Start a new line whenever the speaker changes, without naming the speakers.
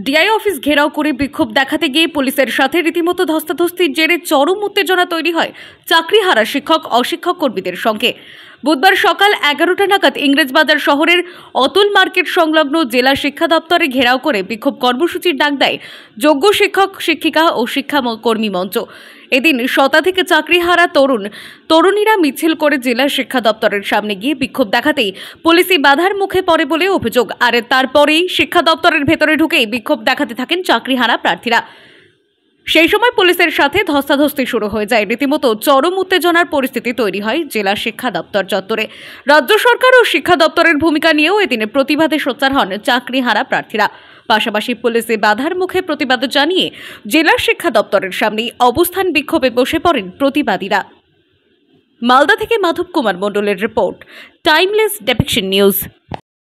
DI office ঘেরাও করে বিক্ষোভ দেখাতে গিয়ে পুলিশের সাথে রীতিমতো ধস্তাধস্তির জেরে চরম উত্তেজনা তৈরি হয় চাকরিহারা শিক্ষক অশিক্ষক কর্মীদের সঙ্গে। বুধবার সকাল 11টা নাগাদ ইংরেজবাজার শহরের অতুল মার্কেট সংলগ্ন জেলা শিক্ষা দপ্তরে ঘেরাও করে বিক্ষোভ কর্মসূচির ডাক দেয় যোগ্য শিক্ষক শিক্ষিকা ও শিক্ষা কর্মী মঞ্চ। এদিন শতাধিক চাকরিহারা তরুণীরা মিছিল করে জেলা শিক্ষা দপ্তরের সামনে গিয়ে বিক্ষোভ দেখাতেই পুলিশি বাধার মুখে পড়ে বলে অভিযোগ। আর তারপরেই শিক্ষা দপ্তরের ভেতরে ঢুকেই বিক্ষোভ দেখাতে থাকেন চাকরিহারা প্রার্থীরা। সেই সময় পুলিশের সাথে ধস্তাধস্তি শুরু হয়ে যায়। রীতিমতো চরম উত্তেজনার পরিস্থিতি তৈরি হয় জেলা শিক্ষা দপ্তর চত্বরে। রাজ্য সরকার ও শিক্ষা দপ্তরের ভূমিকা নিয়েও এদিনে প্রতিবাদে সোচ্চার হন চাকরিহারা প্রার্থীরা। পাশাপাশি পুলিশে বাধার মুখে প্রতিবাদ জানিয়ে জেলা শিক্ষা দপ্তরের সামনে অবস্থান বিক্ষোভে বসে পড়েন প্রতিবাদীরা। মালদা থেকে মাধব কুমার মণ্ডলের রিপোর্ট, টাইমলেস ডেপিকশন নিউজ।